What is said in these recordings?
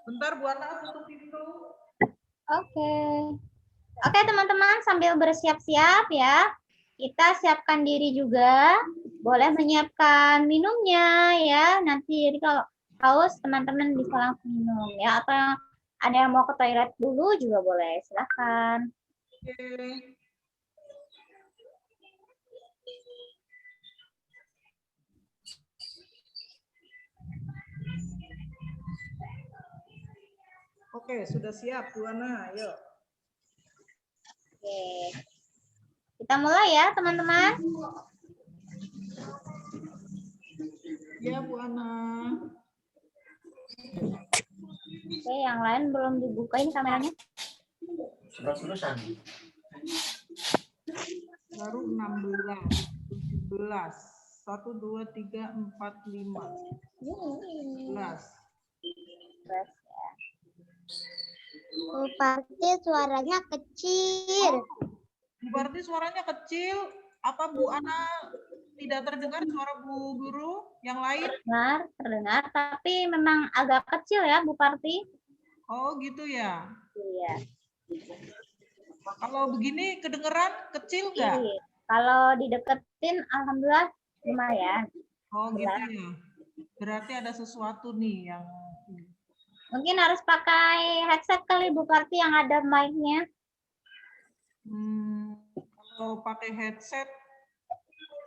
Bentar Bu Ana tutup pintu. Oke. Oke teman-teman, sambil bersiap-siap ya. Kita siapkan diri juga. Boleh menyiapkan minumnya ya. Nanti jadi kalau haus teman-teman bisa langsung minum ya. Atau ada yang mau ke toilet dulu juga boleh. Silahkan. Oke. Oke, sudah siap Bu Ana, ayo. Oke. Kita mulai ya teman-teman. Ya Bu Ana. Oke, yang lain belum dibuka ini kameranya. Baru 16, 17, 1, 2, 3, 4, 5, 11. Bu Parti suaranya kecil. Bu Parti suaranya kecil. Apa Bu Ana tidak terdengar suara Bu Guru yang lain? Terdengar, tapi memang agak kecil ya Bu Parti. Oh gitu ya. Iya. Kalau begini kedengeran kecil nggak? Iya. Kalau dideketin, alhamdulillah lumayan. Oh gitu ya. Berarti ada sesuatu nih yang Mungkin harus pakai headset kali Bu Parti yang ada mic-nya. Kalau pakai headset,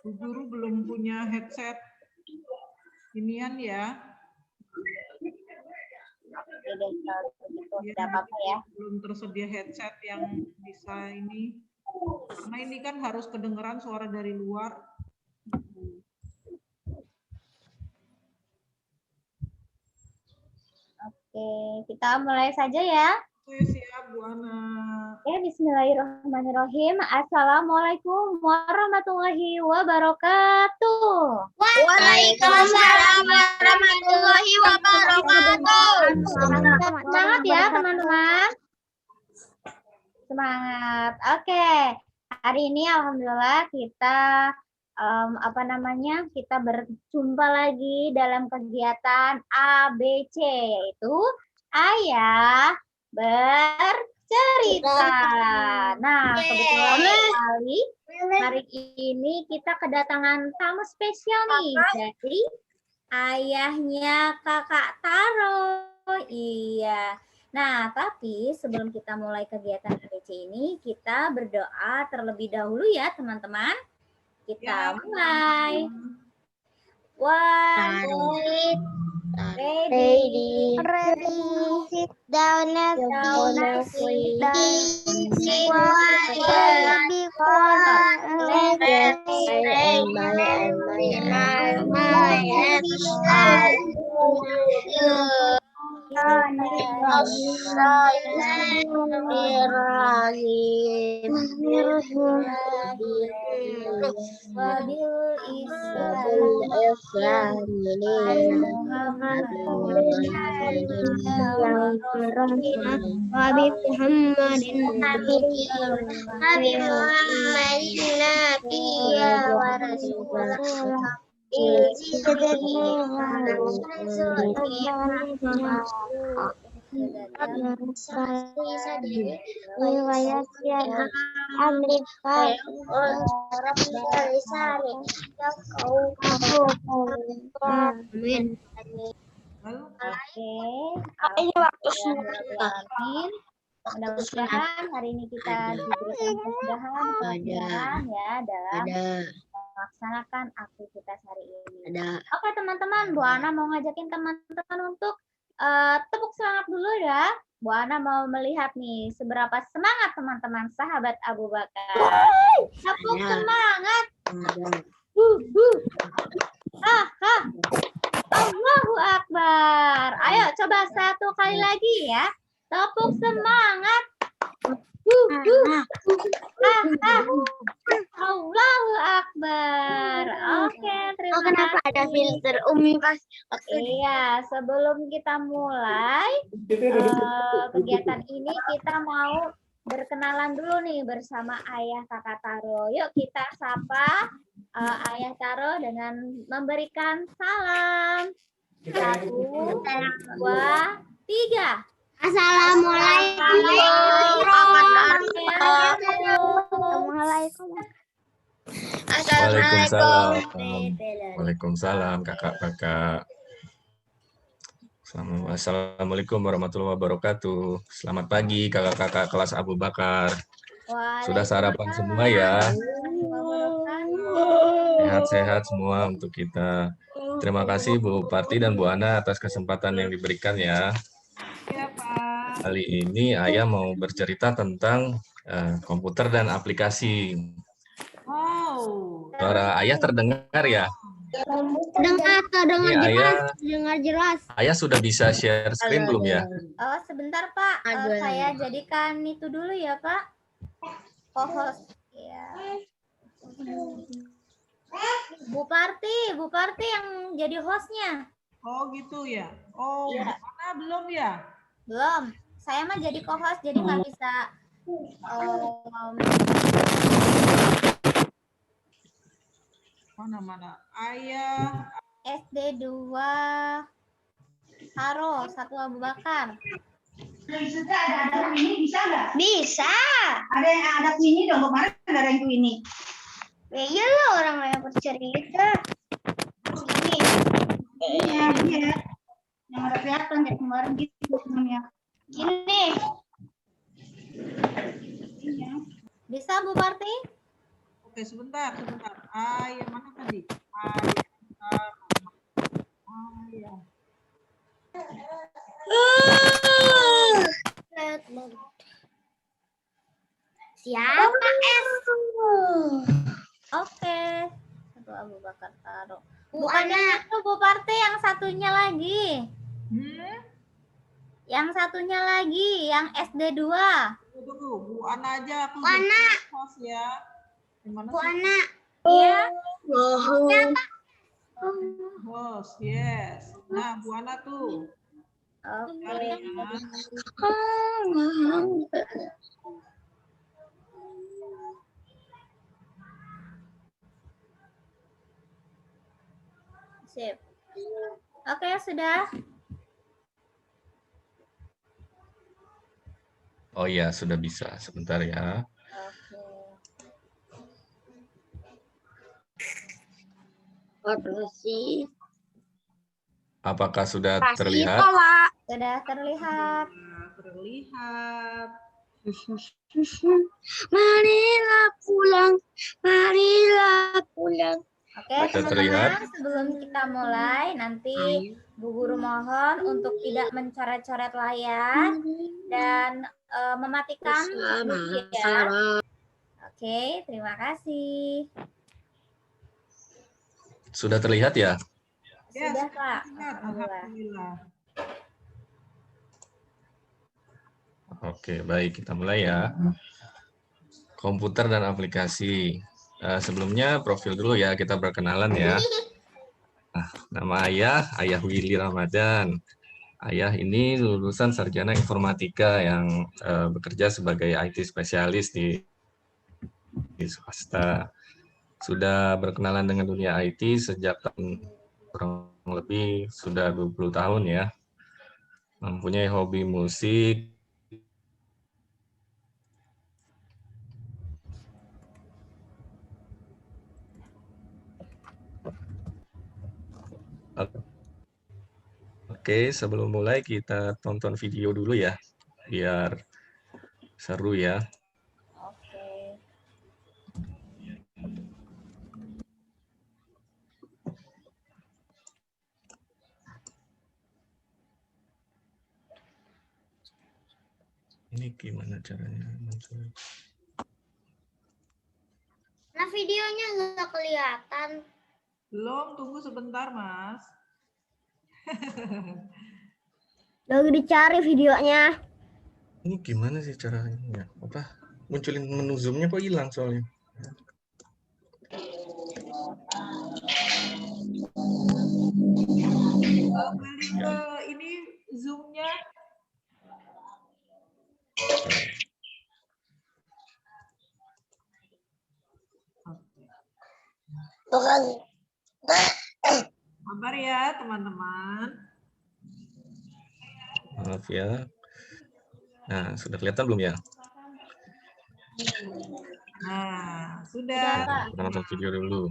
Bu Guru belum punya headset inian ya. Tidak apa-apa ya. Belum tersedia headset yang bisa ini. Karena ini kan harus kedengeran suara dari luar. Oke, kita mulai saja ya. Oke, siap Bu Ana. Ya, bismillahirrahmanirrahim. Assalamualaikum warahmatullahi wabarakatuh. Waalaikumsalam warahmatullahi wabarakatuh. Semangat ya teman-teman. Semangat. Oke. Hari ini alhamdulillah kita kita berjumpa lagi dalam kegiatan ABC, yaitu Ayah Bercerita. Nah, kebetulan sekali hari ini kita kedatangan tamu spesial nih dari ayahnya Kakak Taro. Iya. Nah, tapi sebelum kita mulai kegiatan ABC ini, kita berdoa terlebih dahulu ya, teman-teman. Kita mulai. Ready. Sit down and sleep. Mudah-mudahan hari ini kita diberikan kemudahan ya dalam melaksanakan aktivitas hari ini. Oke teman-teman, Bu Ana mau ngajakin teman-teman untuk tepuk semangat dulu ya. Bu Ana mau melihat nih seberapa semangat teman-teman sahabat Abu Bakar. Tepuk semangat. Allahu Akbar. Ayo coba satu kali lagi ya. Tepuk semangat. Allahu Akbar. Oke, terima kasih. Kenapa ada filter Umi pas? Iya, sebelum kita mulai kegiatan ini, kita mau berkenalan dulu nih bersama ayah Kakak Taro. Yuk kita sapa Ayah Taro dengan memberikan salam. 1, 2, 3. Assalamualaikum. Waalaikumsalam. Waalaikumsalam kakak-kakak. Assalamualaikum warahmatullahi wabarakatuh. Selamat pagi kakak-kakak kelas Abu Bakar. Sudah sarapan semua ya? Sehat-sehat semua untuk kita. Terima kasih Bu Parti dan Bu Ana atas kesempatan yang diberikan ya. Ya, Pak. Kali ini Ayah mau bercerita tentang komputer dan aplikasi. Wow. Suara Ayah terdengar ya? Dengar Ini Ayah, dengar jelas. Ayah sudah bisa share screen belum ya? Oh, sebentar Pak. Saya jadikan itu dulu ya Pak. Co-host. Ya. Bu Parti yang jadi hostnya. Oh gitu ya. Oh, Iya. mana belum ya? Belum. Saya mah jadi co-host, jadi nggak bisa. Mana? Ayah. SD 2 Taro 1 Abu Bakar. Ada ini bisa nggak? Bisa. Ada ini dong, kemarin ada yang ini. Ya iyalah orang yang bercerita. Ini. Iya. Yang ada kelihatan ya kemarin gitu semuanya. Gini. Iya. Bisa Bu Parti? Oke, sebentar. Ayah mana tadi? Ayah. Siapa S? Oke. 1 Abu Bakar Taro. Bu Bukan Ana. yang itu Bu Parti, yang satunya lagi. Yang satunya lagi, yang SD 2. Tunggu, Bu Ana aja. Aku Bu Ana. host ya. Gimana Bu sih? Ana. Iya. Host, yes. Nah, Bu Ana tuh. Cari Oke. ya. Sip. Oke, sudah. Oh iya, sudah bisa. Sebentar ya. Oke. Apakah sudah terlihat? Sudah terlihat. Terlihat. Marilah pulang. Oke, Sudah terlihat? teman-teman, sebelum kita mulai, nanti Bu Guru mohon untuk tidak mencoret-coret layar dan mematikan mic ya. Oke, terima kasih. Sudah terlihat ya? Yes, Sudah, Pak. terlihat. Alhamdulillah. Oke, baik. Kita mulai ya. Komputer dan aplikasi. Sebelumnya profil dulu ya, kita berkenalan ya. Nah, nama Ayah Willy Ramadan. Ayah ini lulusan sarjana informatika yang bekerja sebagai IT spesialis di swasta. Sudah berkenalan dengan dunia IT sejak kurang lebih sudah 20 tahun ya. Mempunyai hobi musik, Oke, sebelum mulai kita tonton video dulu ya, biar seru ya. Oke. Ini gimana caranya? Nah videonya nggak kelihatan. Belum, tunggu sebentar, Mas. Lagi dicari videonya. Ini gimana sih caranya? Apa? Munculin menu zoom-nya kok hilang soalnya? Balik ke ini zoom-nya. Sabar ya teman-teman. Maaf ya. Nah, sudah kelihatan belum ya? Nah, Sudah, sudah. Pak. Kita nonton video dulu.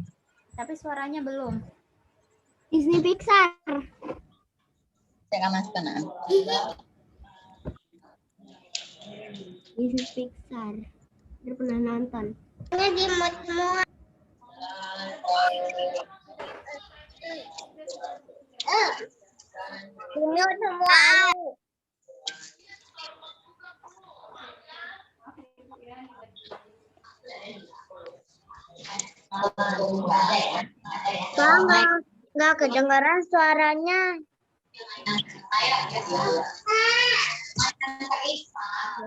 Tapi suaranya belum. Disney Pixar. Disney Pixar. Udah pernah nonton. Ini di mood semua. Ini semua. Nggak kedengaran suaranya.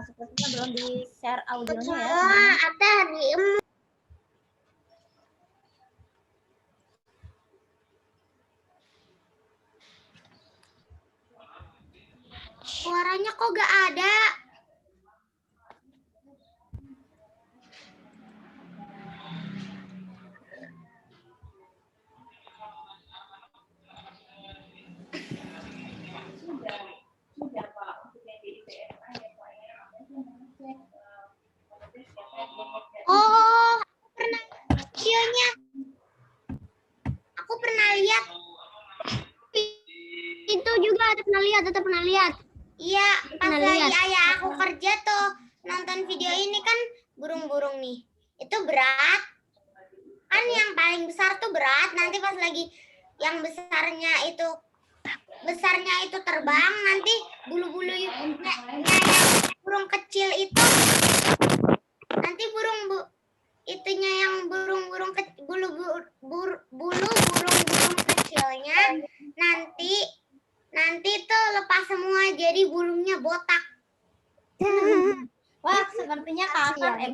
Sepertinya belum di-share audionya ya. Semua ada di suaranya kok gak ada. Oh, pernah videonya. Aku pernah lihat. Itu juga ada pernah lihat. Iya, pas lagi ayah aku kerja tuh nonton video ini kan burung-burung nih. Itu berat. Kan yang paling besar tuh berat. Nanti pas lagi yang besarnya itu terbang, nanti bulu-bulunya burung kecil itu nanti itunya yang burung-burung burung kecilnya nanti tuh lepas semua jadi burungnya botak. Wah, sepertinya Kak Hasan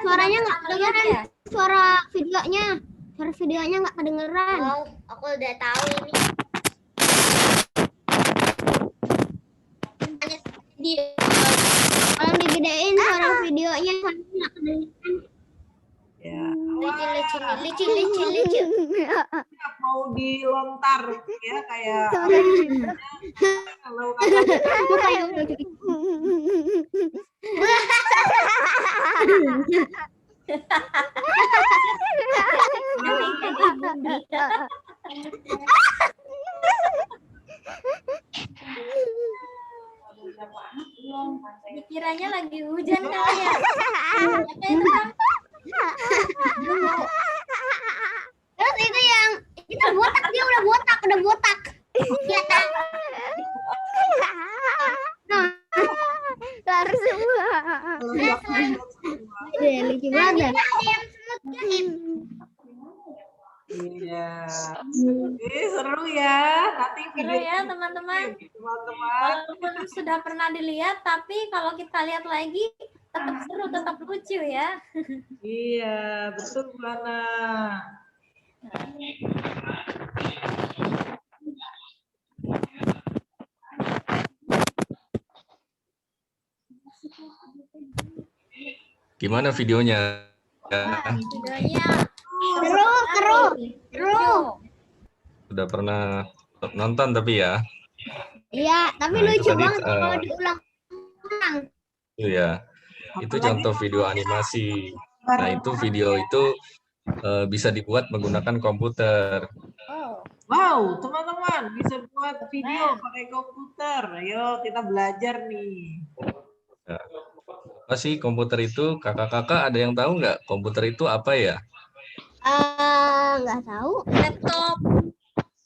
Suaranya juga nggak pernah lihat kedengeran. ya? Suara videonya nggak kedengeran. Oh, Wow, aku udah tahu ini. Kalau digedein suara videonya nggak kedengeran. Ya. Lucu. Mau dilontar ya kayak kalau Dikiranya lagi hujan kali ya. Ternyata itu kan Terus itu yang kita botak, dia udah botak. Kelihatan. Lari semua. Lucu banget. Ada yang semut iya. Seru ya. Nanti seru ya teman-teman. teman-teman. Walaupun sudah pernah dilihat, tapi kalau kita lihat lagi tetap seru, tetap lucu ya. Iya, betul Bu Lana. Gimana videonya? Videonya Seru. lucu. Sudah pernah nonton tapi ya. Iya, tapi Nah, itu lucu tadi, banget kalau diulang. Itu ya. Itu contoh video animasi. Nah, itu video itu bisa dibuat menggunakan komputer. Oh, Wow, teman-teman bisa buat video pakai komputer. Ayo kita belajar nih. Apa sih komputer itu? Kakak-kakak ada yang tahu nggak komputer itu apa ya? Nggak tahu. Laptop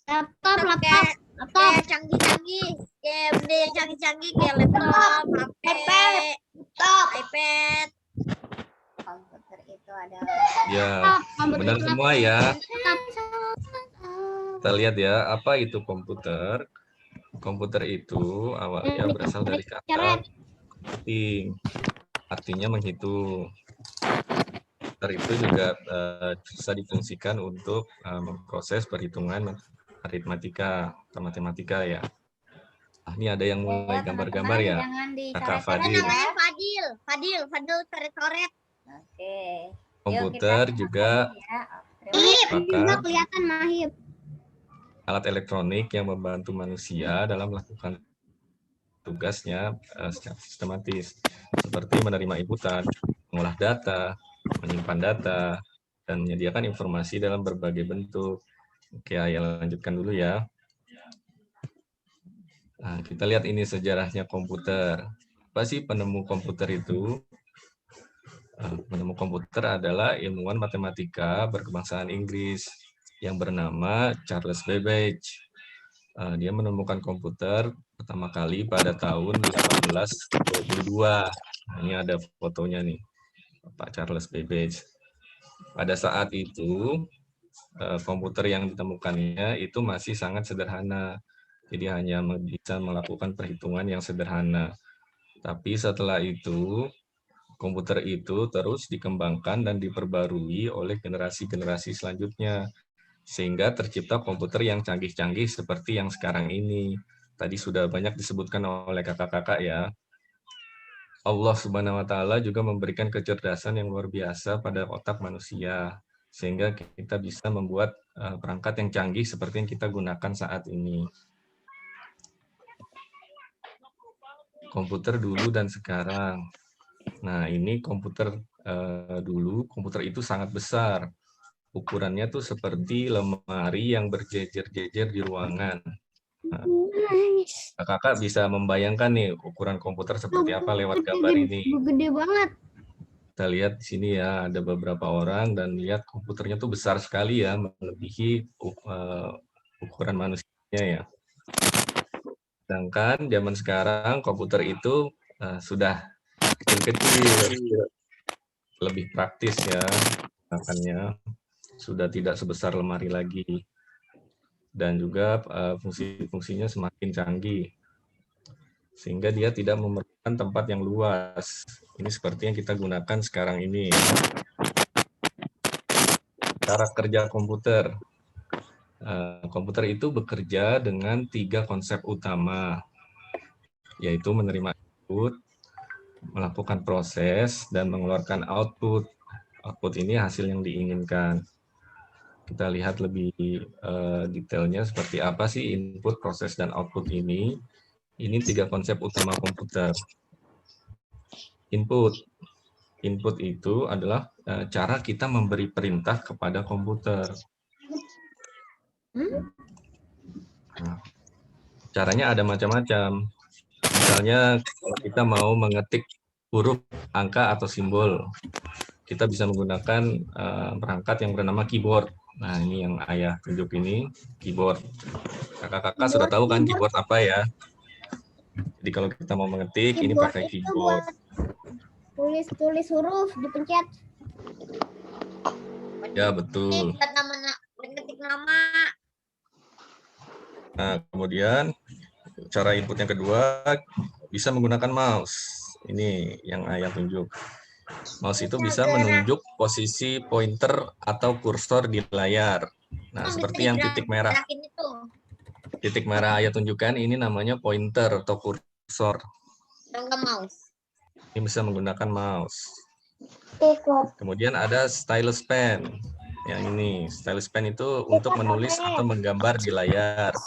Laptop. kayak canggih-canggih, kayak benda yang canggih-canggih kayak laptop, HP, iPad. komputer itu adalah Ya, benar semua ya. Kita lihat ya, apa itu komputer? Komputer itu awalnya berasal dari kata computing, artinya menghitung. Komputer itu juga bisa difungsikan untuk memproses perhitungan aritmatika atau matematika ya. Ini ada yang mulai gambar-gambar ya, Jangan Kakak dicoret-coret Fadil. ya. Fadil coret-coret. Oke. Komputer juga Juga kelihatan Mahib. Alat elektronik yang membantu manusia dalam melakukan tugasnya secara sistematis, seperti menerima inputan, mengolah data, menyimpan data, dan menyediakan informasi dalam berbagai bentuk. Oke, Ayah lanjutkan dulu ya. Nah, kita lihat ini sejarahnya komputer. Apa sih penemu komputer itu? Penemu komputer adalah ilmuwan matematika berkebangsaan Inggris yang bernama Charles Babbage. Dia menemukan komputer pertama kali pada tahun 1822. Ini ada fotonya nih, Pak Charles Babbage. Pada saat itu, komputer yang ditemukannya itu masih sangat sederhana. Jadi hanya bisa melakukan perhitungan yang sederhana. Tapi setelah itu, komputer itu terus dikembangkan dan diperbarui oleh generasi-generasi selanjutnya. Sehingga tercipta komputer yang canggih-canggih seperti yang sekarang ini. Tadi sudah banyak disebutkan oleh kakak-kakak ya. Allah Subhanahu wa Ta'ala juga memberikan kecerdasan yang luar biasa pada otak manusia. Sehingga kita bisa membuat perangkat yang canggih seperti yang kita gunakan saat ini. Komputer dulu dan sekarang. Nah, ini komputer dulu, komputer itu sangat besar. Ukurannya tuh seperti lemari yang berjejer-jejer di ruangan. Nah, kakak bisa membayangkan nih ukuran komputer seperti apa lewat gambar ini. Gede banget. Kita lihat di sini ya, ada beberapa orang dan lihat komputernya tuh besar sekali ya, melebihi ukuran manusianya ya. Sedangkan zaman sekarang komputer itu sudah kecil-kecil, lebih praktis ya, makanya sudah tidak sebesar lemari lagi. Dan juga fungsi-fungsinya semakin canggih. Sehingga dia tidak memerlukan tempat yang luas. Ini seperti yang kita gunakan sekarang ini. Cara kerja komputer. Komputer itu bekerja dengan 3 konsep utama, yaitu menerima input, melakukan proses, dan mengeluarkan output. Output ini hasil yang diinginkan. Kita lihat lebih detailnya seperti apa sih input, proses, dan output ini. Ini 3 konsep utama komputer. Input. Input itu adalah cara kita memberi perintah kepada komputer. Nah, caranya ada macam-macam. Misalnya kalau kita mau mengetik huruf, angka, atau simbol, kita bisa menggunakan perangkat yang bernama keyboard. Nah, ini yang Ayah tunjuk ini, keyboard. Kakak-kakak sudah tahu kan keyboard apa ya? Jadi kalau kita mau mengetik, ini pakai keyboard. Tulis huruf, dipencet. Ya, betul. Mengetik nama. Nah, kemudian cara input yang kedua, bisa menggunakan mouse. Ini yang Ayah tunjuk. Mouse itu bisa menunjuk posisi pointer atau kursor di layar. Nah, seperti yang titik merah. Titik merah Ayah tunjukkan, ini namanya pointer atau kursor. Mouse. Ini bisa menggunakan mouse. Kemudian ada stylus pen. Yang ini, stylus pen itu untuk menulis atau menggambar di layar.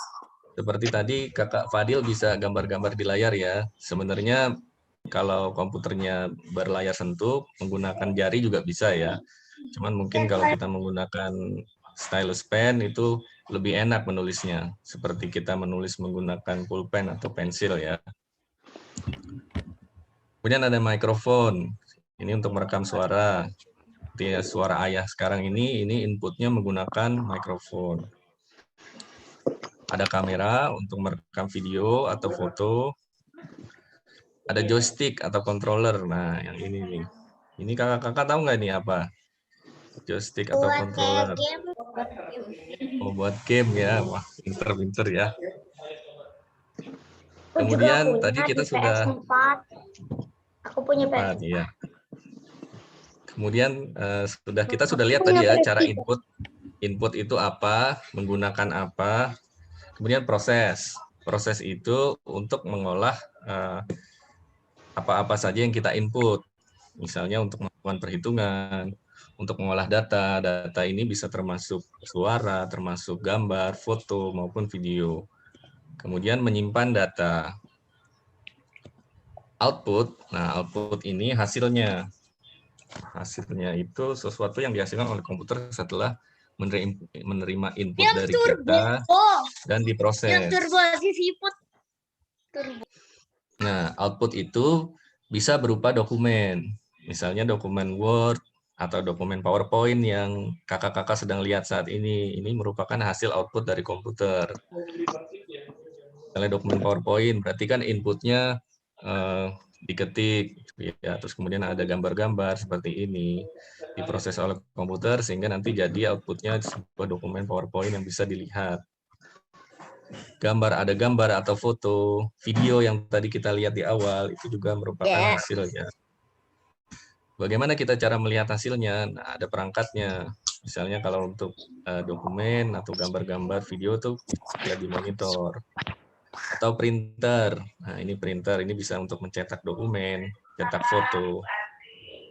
Seperti tadi Kakak Fadil bisa gambar-gambar di layar ya. Sebenarnya kalau komputernya berlayar sentuh, menggunakan jari juga bisa ya. Cuman mungkin kalau kita menggunakan stylus pen itu lebih enak menulisnya. Seperti kita menulis menggunakan pulpen atau pensil ya. Kemudian ada mikrofon. Ini untuk merekam suara. Seperti suara Ayah sekarang ini inputnya menggunakan mikrofon. Ada kamera untuk merekam video atau foto. Ada joystick atau controller. Nah, yang ini nih. Ini kakak-kakak tahu nggak ini apa? Joystick atau controller. Oh, buat game ya. Wah, pinter-pinter ya. Kemudian tadi kita sudah Aku punya PS4 ya. Kemudian kita sudah lihat tadi ya cara input. Input itu apa, menggunakan apa. Kemudian proses. Proses itu untuk mengolah apa-apa saja yang kita input. Misalnya untuk melakukan perhitungan, untuk mengolah data. Data ini bisa termasuk suara, termasuk gambar, foto, maupun video. Kemudian menyimpan data. Output, nah output ini hasilnya. Hasilnya itu sesuatu yang dihasilkan oleh komputer setelah menerima input dari kita dan diproses. Nah, output itu bisa berupa dokumen. Misalnya dokumen Word atau dokumen PowerPoint yang kakak-kakak sedang lihat saat ini. Ini merupakan hasil output dari komputer. Misalnya dokumen PowerPoint, berarti kan inputnya diketik, ya, terus kemudian ada gambar-gambar seperti ini, diproses oleh komputer sehingga nanti jadi outputnya sebuah dokumen PowerPoint yang bisa dilihat. Ada gambar atau foto, video yang tadi kita lihat di awal, itu juga merupakan hasilnya. Bagaimana kita cara melihat hasilnya? Nah, ada perangkatnya. Misalnya kalau untuk dokumen atau gambar-gambar video tuh bisa di monitor. Atau printer. Nah, ini printer, ini bisa untuk mencetak dokumen, cetak foto.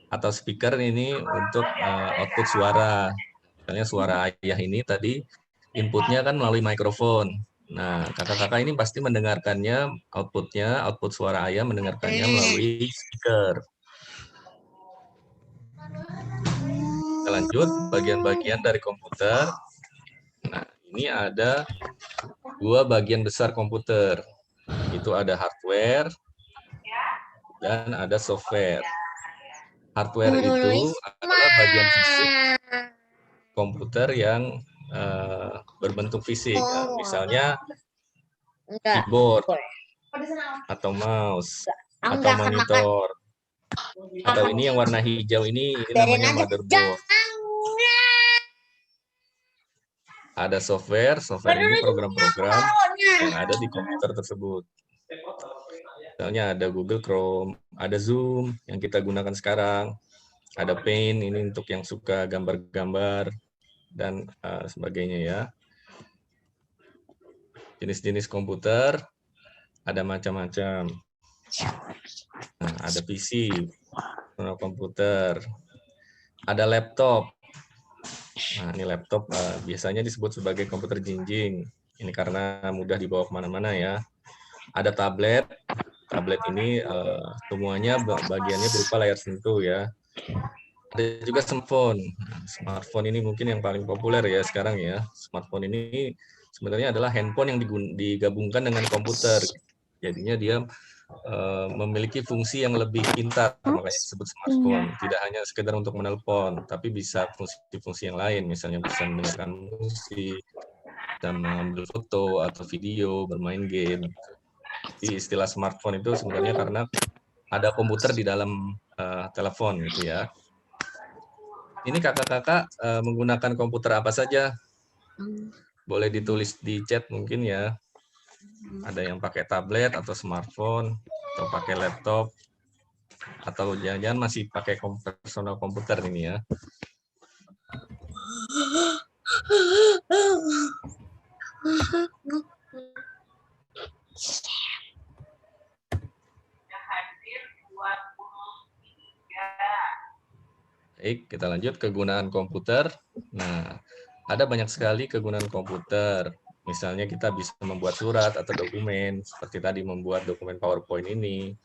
Atau speaker ini untuk output suara. Misalnya suara ayah ini tadi inputnya kan melalui mikrofon. Nah, kakak-kakak ini pasti mendengarkannya, output suara ayah mendengarkannya melalui speaker. Kita lanjut, bagian-bagian dari komputer. Nah, ini ada 2 bagian besar komputer. Itu ada hardware dan ada software. Hardware itu adalah bagian fisik komputer yang berbentuk fisik. Misalnya keyboard, atau mouse, atau monitor. Atau ini yang warna hijau ini namanya motherboard. Ada software ini program-program yang ada di komputer tersebut. Misalnya ada Google Chrome, ada Zoom yang kita gunakan sekarang, ada Paint ini untuk yang suka gambar-gambar dan sebagainya ya. Jenis-jenis komputer ada macam-macam. Nah, ada PC, komputer, ada laptop. Nah, ini laptop biasanya disebut sebagai komputer jinjing. Ini karena mudah dibawa kemana-mana ya. Ada tablet. Tablet ini semuanya bagiannya berupa layar sentuh ya. Ada juga smartphone. Nah, smartphone ini mungkin yang paling populer ya sekarang ya. Smartphone ini sebenarnya adalah handphone yang digabungkan dengan komputer. Jadinya dia memiliki fungsi yang lebih pintar, makanya disebut smartphone. Tidak hanya sekedar untuk menelpon, tapi bisa fungsi-fungsi yang lain, misalnya bisa mendengarkan musik, bisa mengambil foto atau video, bermain game. Jadi istilah smartphone itu sebenarnya karena ada komputer di dalam telepon gitu ya. Ini kakak-kakak menggunakan komputer apa saja? Boleh ditulis di chat mungkin ya. Ada yang pakai tablet atau smartphone, atau pakai laptop, atau jangan-jangan masih pakai personal komputer ini ya. Baik, kita lanjut kegunaan komputer. Nah, ada banyak sekali kegunaan komputer. Misalnya kita bisa membuat surat atau dokumen, seperti tadi membuat dokumen PowerPoint ini,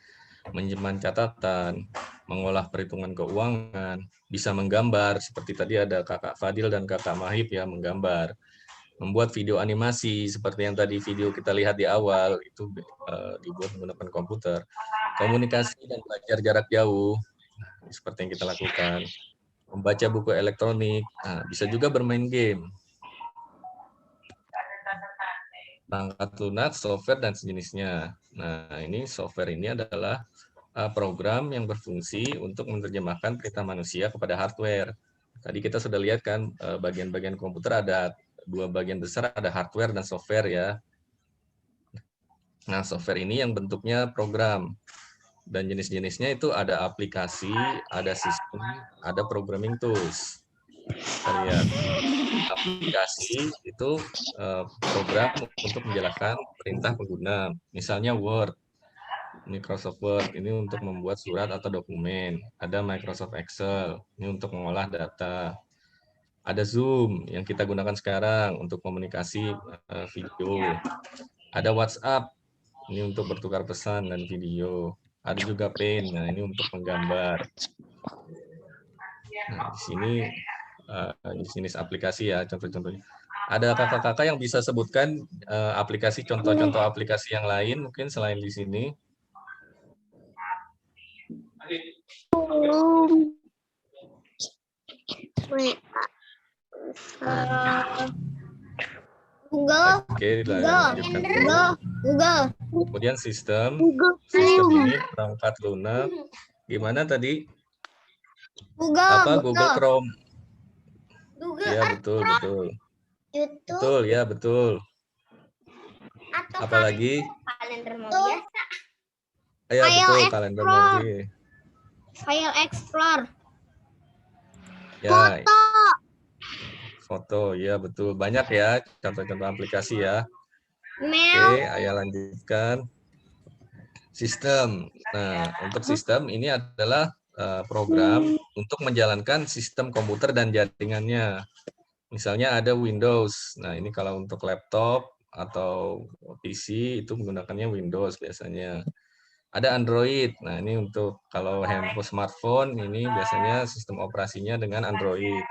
menyimpan catatan, mengolah perhitungan keuangan, bisa menggambar, seperti tadi ada kakak Fadil dan kakak Mahib ya, menggambar. Membuat video animasi, seperti yang tadi video kita lihat di awal, itu dibuat menggunakan komputer. Komunikasi dan belajar jarak jauh, seperti yang kita lakukan. Membaca buku elektronik, nah, bisa juga bermain game. Perangkat lunak, software, dan sejenisnya. Nah, ini software ini adalah program yang berfungsi untuk menerjemahkan perintah manusia kepada hardware. Tadi kita sudah lihat kan, bagian-bagian komputer ada 2 bagian besar, ada hardware dan software ya. Nah, software ini yang bentuknya program. Dan jenis-jenisnya itu ada aplikasi, ada sistem, ada programming tools. Kita lihat. Aplikasi itu program untuk menjalankan perintah pengguna, misalnya Word. Microsoft Word, ini untuk membuat surat atau dokumen. Ada Microsoft Excel, ini untuk mengolah data. Ada Zoom yang kita gunakan sekarang untuk komunikasi video. Ada WhatsApp, ini untuk bertukar pesan dan video. Ada juga Paint, nah ini untuk menggambar. Nah, di sini aplikasi ya, contoh-contohnya. Ada kakak-kakak yang bisa sebutkan aplikasi, contoh-contoh aplikasi yang lain mungkin selain di sini? Google. Oke, Google. Kemudian sistem ini perangkat lunak. Gimana tadi? Google Chrome. Ya, betul. YouTube. Betul, ya, betul. Atau Apalagi? kalender biasa. Ya, betul, kalender mobil. File Explorer. Ya, foto, ya betul. Banyak ya contoh-contoh aplikasi ya. Oke, Ayah lanjutkan. Sistem. Nah, untuk sistem ini adalah program untuk menjalankan sistem komputer dan jaringannya. Misalnya ada Windows. Nah, ini kalau untuk laptop atau PC itu menggunakannya Windows biasanya. Ada Android. Nah, ini untuk kalau handphone smartphone ini biasanya sistem operasinya dengan Android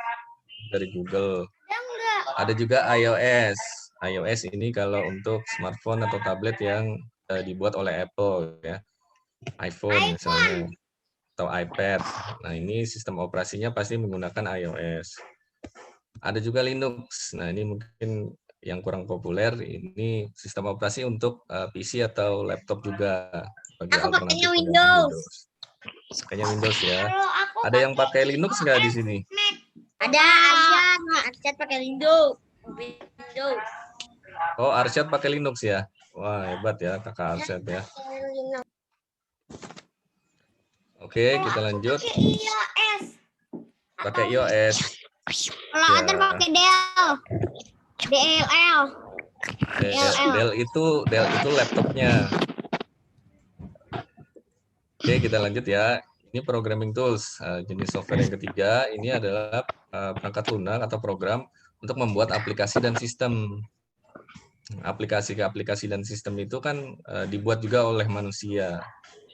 dari Google. Ada juga iOS. iOS ini kalau untuk smartphone atau tablet yang dibuat oleh Apple ya. iPhone misalnya atau iPad. Nah, ini sistem operasinya pasti menggunakan iOS. Ada juga Linux. Nah, ini mungkin yang kurang populer, ini sistem operasi untuk PC atau laptop juga. Aku pakainya Windows. Pakainya Windows ya. Ada yang pakai Linux nggak di sini? Ada Arsyad pakai Windows. Oh, Arsyad pakai Linux ya. Wah, hebat ya Kakak Arsyad ya. Oke, kita lanjut. Pakai iOS. Kalau Atar pakai Dell. Dell itu laptopnya. Oke, kita lanjut ya. Ini programming tools. Jenis software yang ketiga, ini adalah perangkat lunak atau program untuk membuat aplikasi dan sistem. Aplikasi dan sistem itu kan dibuat juga oleh manusia.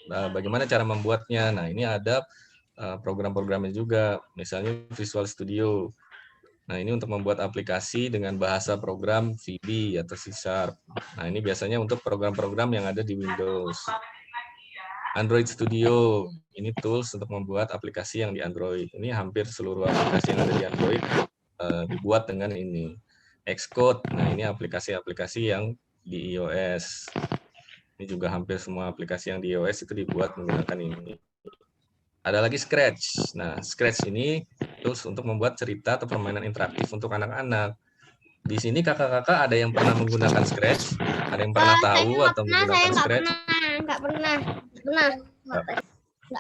Bagaimana cara membuatnya? Nah, ini ada program-programnya juga, misalnya Visual Studio. Nah, ini untuk membuat aplikasi dengan bahasa program VB atau C#. Nah, ini biasanya untuk program-program yang ada di Windows. Android Studio, ini tools untuk membuat aplikasi yang di Android. Ini hampir seluruh aplikasi yang ada di Android dibuat dengan ini. Xcode, nah ini aplikasi-aplikasi yang di iOS. Ini juga hampir semua aplikasi yang di iOS itu dibuat menggunakan ini. Ada lagi Scratch. Nah, Scratch ini tools untuk membuat cerita atau permainan interaktif untuk anak-anak. Di sini kakak-kakak ada yang pernah menggunakan Scratch? Ada yang pernah tahu atau menggunakan Scratch? Nggak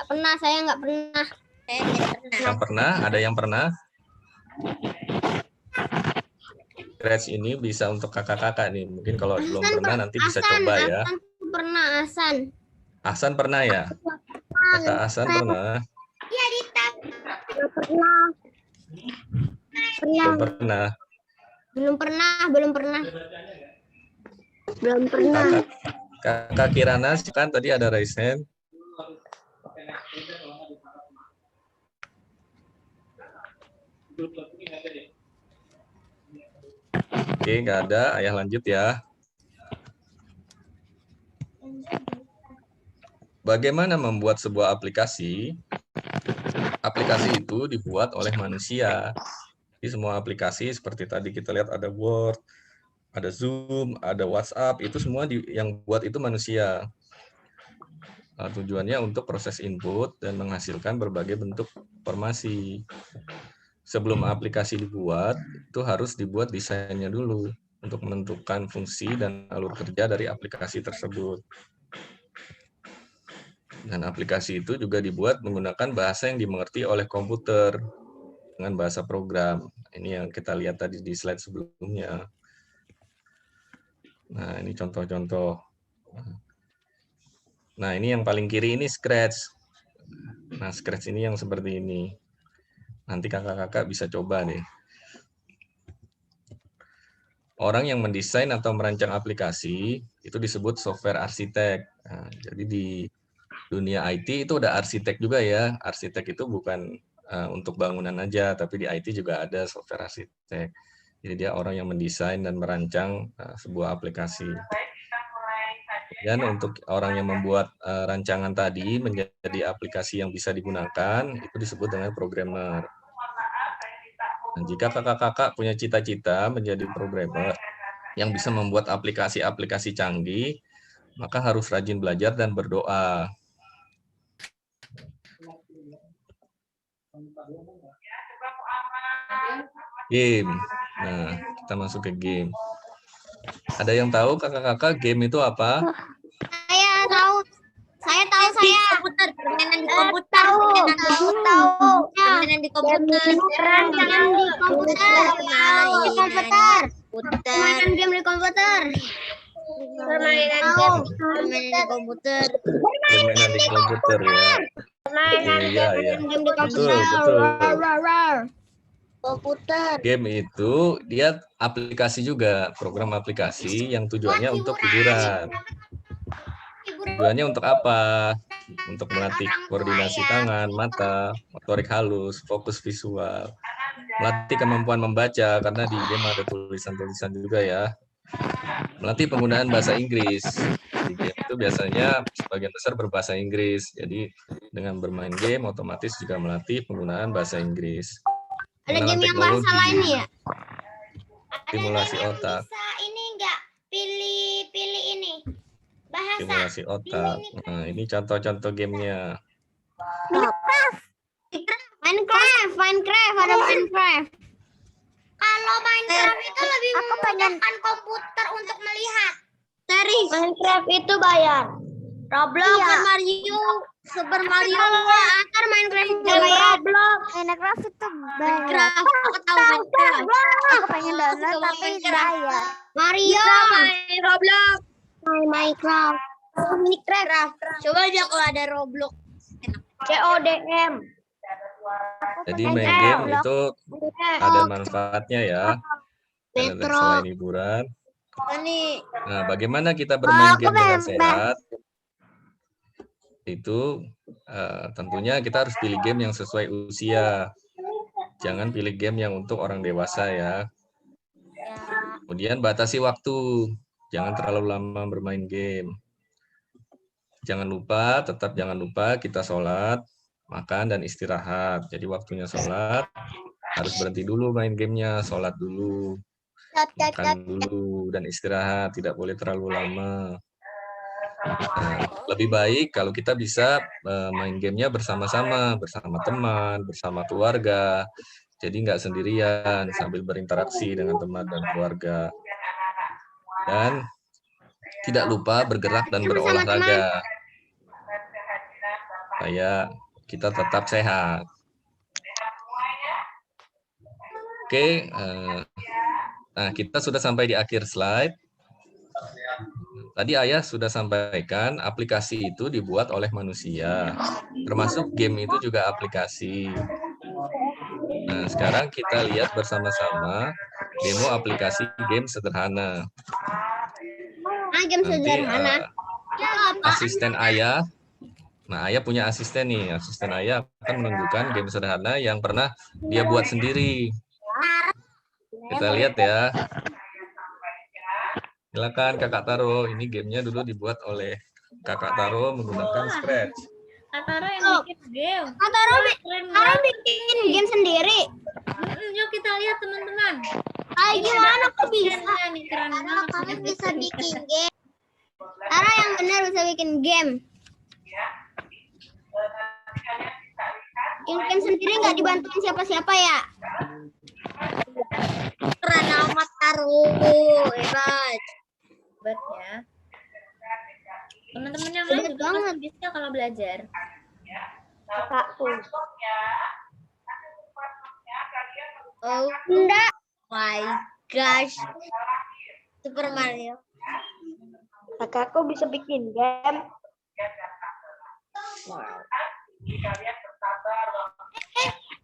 pernah. Saya nggak pernah. Yang pernah? Ada yang pernah? Scratch ini bisa untuk kakak-kakak nih. Mungkin kalau belum pernah nanti bisa coba ya. Pernah Hasan. Hasan pernah ya? Kakak Hasan pernah? Iya, Dita. Belum pernah. Kakak Kirana kan tadi ada raise hand. Oke, nggak ada. Ayah lanjut ya. Bagaimana membuat sebuah aplikasi? Aplikasi itu dibuat oleh manusia. Jadi semua aplikasi seperti tadi kita lihat ada Word, ada Zoom, ada WhatsApp, itu semua yang buat itu manusia. Nah, tujuannya untuk proses input dan menghasilkan berbagai bentuk informasi. Sebelum aplikasi dibuat, itu harus dibuat desainnya dulu untuk menentukan fungsi dan alur kerja dari aplikasi tersebut. Dan aplikasi itu juga dibuat menggunakan bahasa yang dimengerti oleh komputer dengan bahasa program. Ini yang kita lihat tadi di slide sebelumnya. Nah, ini contoh-contoh. Nah, ini yang paling kiri ini Scratch. Nah, Scratch ini yang seperti ini. Nanti kakak-kakak bisa coba deh. Orang yang mendesain atau merancang aplikasi itu disebut software arsitek. Nah, jadi di dunia IT itu ada arsitek juga ya. Arsitek itu bukan untuk bangunan aja, tapi di IT juga ada software arsitek. Jadi dia orang yang mendesain dan merancang sebuah aplikasi. Dan untuk orang yang membuat rancangan tadi menjadi aplikasi yang bisa digunakan, itu disebut dengan programmer. Dan jika kakak-kakak punya cita-cita menjadi programmer yang bisa membuat aplikasi-aplikasi canggih, maka harus rajin belajar dan berdoa. Game. Nah, kita masuk ke game. Ada yang tahu kakak-kakak game itu apa? Saya tahu. Saya komputer, permainan di komputer, permainan di komputer, rancangan di komputer, permainan game di komputer, permainan di komputer, Permainan di komputer ya. Iya, iya. Betul. komputer. Game itu dia aplikasi juga, program aplikasi yang tujuannya untuk hiburan. Tujuannya untuk apa? Untuk melatih koordinasi tangan, mata, motorik halus, fokus visual, melatih kemampuan membaca karena di game ada tulisan-tulisan juga ya. Melatih penggunaan bahasa Inggris. Di game itu biasanya sebagian besar berbahasa Inggris. Jadi dengan bermain game otomatis juga melatih penggunaan bahasa Inggris. Ada Pengenalan game yang teknologi, bahasa lain ya? stimulasi otak, Bisa ini enggak pilih ini bahasa. stimulasi otak. Nah, ini contoh-contoh gamenya. Minecraft, ada Minecraft. Kalau Minecraft itu lebih memudahkan komputer untuk melihat. Minecraft itu bayar. Roblox, Super Mario, Akar Minecraft itu bayar. Minecraft itu Minecraft, aku tahu Minecraft. Aku pengen download tapi bayar. Mario, Roblox, Minecraft. Coba aja kalau ada Roblox. CODM. Jadi main game itu ada manfaatnya ya. Selain hiburan. Nah, bagaimana kita bermain game dengan sehat? Itu tentunya kita harus pilih game yang sesuai usia. Jangan pilih game yang untuk orang dewasa ya. Kemudian batasi waktu. Jangan terlalu lama bermain game. Tetap jangan lupa kita sholat, makan, dan istirahat. Jadi waktunya sholat, harus berhenti dulu main gamenya, sholat dulu, makan dulu, dan istirahat. Tidak boleh terlalu lama. Nah, lebih baik kalau kita bisa main gamenya bersama-sama, bersama teman, bersama keluarga. Jadi nggak sendirian, sambil berinteraksi dengan teman dan keluarga. Dan tidak lupa bergerak dan berolahraga. Supaya kita tetap sehat. Oke, nah kita sudah sampai di akhir slide. Tadi Ayah sudah sampaikan aplikasi itu dibuat oleh manusia, termasuk game itu juga aplikasi. Nah, sekarang kita lihat bersama-sama demo aplikasi game sederhana. Game sederhana. Asisten Ayah, nah Ayah punya asisten nih, asisten Ayah akan menunjukkan game sederhana yang pernah dia buat sendiri. Kita lihat ya. Silakan Kakak Taro, ini gamenya dulu dibuat oleh Kakak Taro menggunakan Scratch. Kak Taro yang bikin game. Kak Taro bikin game sendiri. Yuk kita lihat teman-teman. Gimana kok bisa? Keren banget. Kamu bisa bikin game. Tara yang benar bisa bikin game. Bikin game sendiri nggak dibantuin siapa-siapa ya? Keren amat Taro. Hebat. Hebat ya. Teman-teman yang lain juga pasti bisa kalau belajar. Oh, enggak. My gosh. Super Mario. Kakakku bisa bikin game.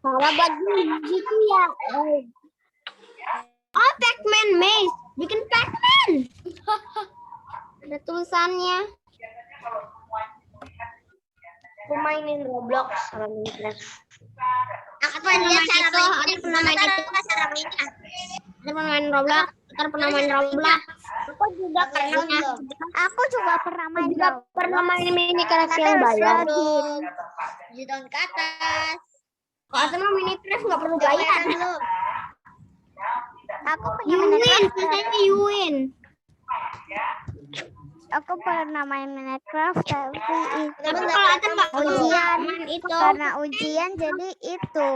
Cara buat gitu ya. Oh, Pac-Man Maze. Bikin Pac-Man. Ada tulisannya. Aku mainin Roblox sama Minecraft. Aku pernah main itu. Ada pernah main itu. Ada pernah main Roblox. Ada pernah main Roblox. Aku juga pernah. Aku juga pernah main. Juga pernah main Minecraft yang bayar. 7 tahun ke atas. Kalau ada mah Minecraft nggak perlu bayar. Aku punya You win, Minecraft. katanya you win. Aku pernah main Minecraft tapi Tapi kalau ada nggak ujian main itu. karena ujian jadi itu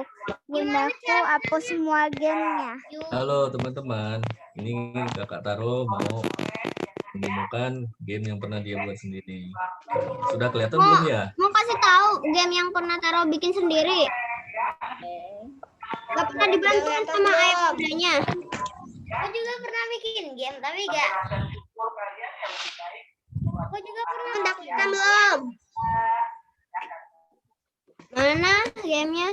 bundaku hapus semua gamenya. Halo teman-teman, ini Kakak Taro mau menemukan game yang pernah dia buat sendiri. Sudah kelihatan belum ya? Mau kasih tahu game yang pernah Taro bikin sendiri. Gak pernah dibantuin sama ayah bundanya. Aku juga pernah bikin game tapi gak. Aku juga pernah mendapatkan belum. Mana gamenya?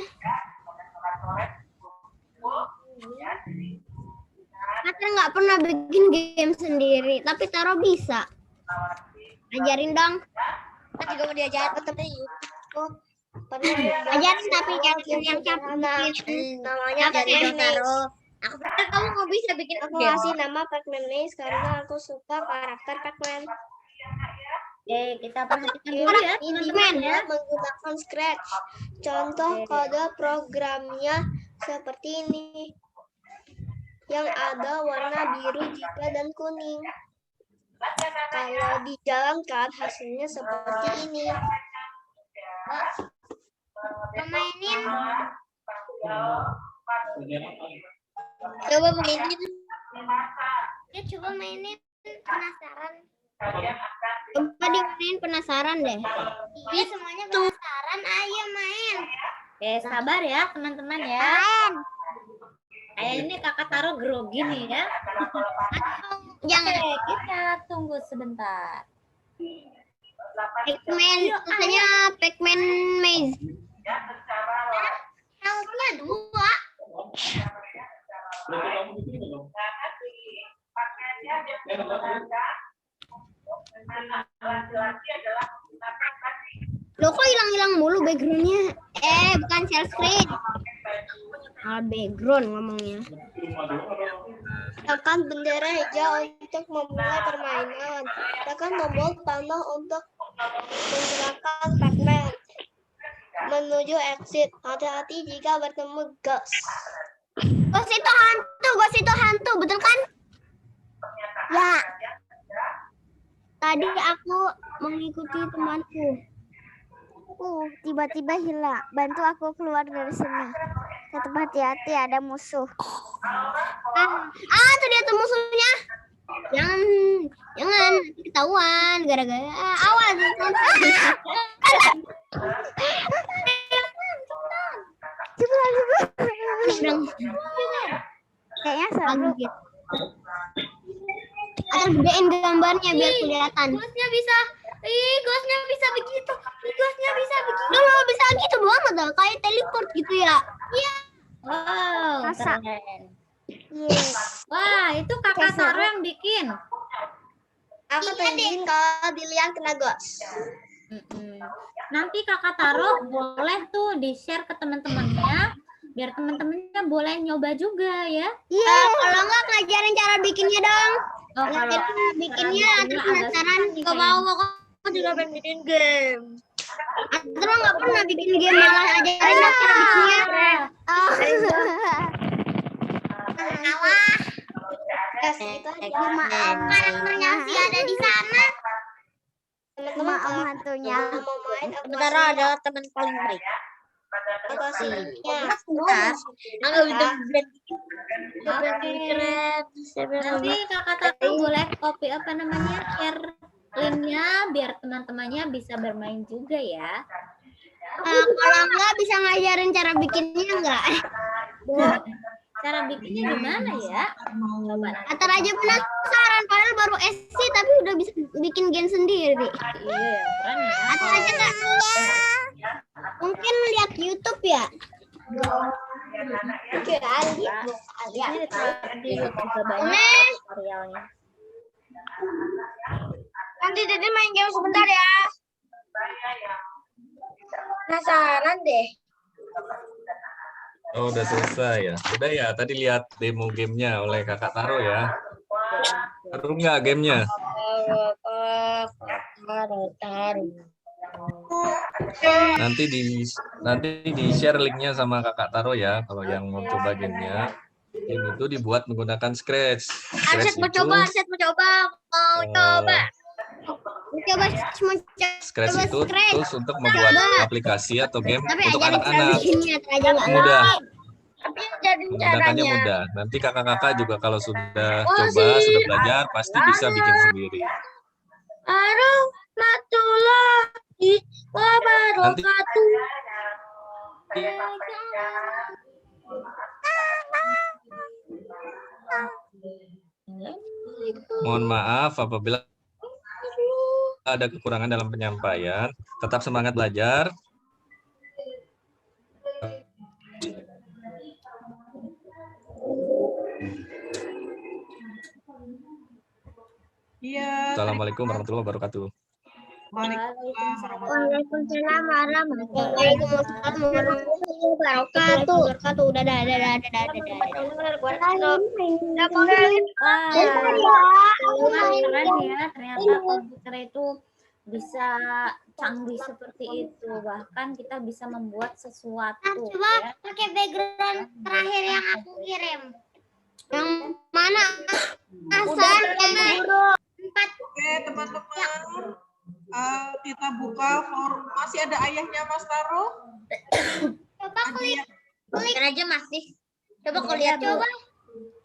Kita nggak pernah bikin game sendiri, tapi Taro bisa. Ajarin dong. Aku juga mau diajarin tapi ajarin tapi yang namanya dari Taro. Aku pikir kamu nggak bisa bikin Aku game. kasih nama Pac-Man Maze karena aku suka karakter Pac-Man. Oke, kita perhatikan dulu ya teman-teman ya. Menggunakan Scratch. Contoh kode programnya seperti ini. Yang ada warna biru, jika dan kuning. Kalau dijalankan hasilnya seperti ini. Pemainin. Coba mainin. Ya coba mainin penasaran. Coba dimainin penasaran deh. Iya semuanya penasaran. Ayo main. Oke, sabar ya teman-teman ya. Main. Kayak ini Kakak Taro grogi nih ya. Jangan. Oke, kita tunggu sebentar. Pac-Man. Katanya Pac-Man Maze. Health-nya 2. Loh kok hilang-hilang mulu backgroundnya? Bukan share screen. Background ngomongnya. Tekan bendera hijau untuk memulai permainan. Tekan tombol panah untuk menggerakkan Pac-Man menuju exit. Hati-hati jika bertemu ghost. Ghost itu hantu, betul kan? Ya, Tadi aku mengikuti temanku. tiba-tiba hilang. Bantu aku keluar dari sini. Tetap hati-hati, ada musuh. Tuh dia tuh musuhnya. Jangan ketahuan gara-gara awal. Kayaknya seru. Atau gedein gambarnya biar kelihatan. Ghostnya bisa begitu. Ghostnya bisa begitu. Loh, bisa gitu doang ada kayak teleport gitu ya. Iya. Wow, Masa? keren. Yes. Wah, itu Kakak Taro yang bikin. Aku tunjukin kalau dilihat kena ghost. Nanti Kakak Taro boleh tuh di-share ke teman-temannya, biar teman-temannya boleh nyoba juga ya. Kalau enggak ngajarin cara bikinnya dong. Oh, Ngajarin cara bikinnya atau penasaran Gak mau, aku juga pengen bikin game. atau nggak pernah bikin game malah ajarin cara bikinnya. Kalah. Karakternya sih ada di sana. Teman-teman, Om hantunya. kalau mau main, aku Sementara kasih- adalah teman paling baik. aku kasih linknya. Sebentar. Aku udah Nanti Kakak Taro boleh copy share linknya biar teman-temannya bisa bermain juga ya. Kalau enggak bisa ngajarin cara bikinnya enggak? Cara bikinnya gimana ya? Coba nanti. Atar aja penasaran, padahal baru SC tapi udah bisa bikin game sendiri. Iya, keren ya. Atar aja nggak? Mungkin lihat YouTube ya. Ini di YouTube juga banyak tutorialnya. Nanti Dede main game sebentar ya. Penasaran deh. Oh, udah selesai ya. Udah ya, tadi lihat demo gamenya oleh Kakak Taro ya. Seru nggak gamenya? Nanti di share linknya sama Kakak Taro ya. Kalau yang mau coba gamenya, game itu dibuat menggunakan Scratch. Arsyad mau coba. Scratch itu tools untuk membuat aplikasi atau game untuk anak-anak. Mudah. Menggunakannya mudah. Nanti kakak-kakak juga kalau sudah coba, sudah belajar, pasti bisa bikin sendiri. Nanti mohon maaf apabila ada kekurangan dalam penyampaian. Tetap semangat belajar. Iya. Assalamualaikum warahmatullahi wabarakatuh. Waalaikumsalam warahmatullahi wabarakatuh. Udah. Keren ya, ternyata komputer itu bisa canggih seperti itu. Bahkan kita bisa membuat sesuatu. Coba Ya. pakai background terakhir yang aku kirim. Yang mana? Hasan, Oke, teman-teman. Kita buka forum. Masih ada ayahnya Mas Taro? Coba klik aja masih. Coba kau Iya, lihat coba.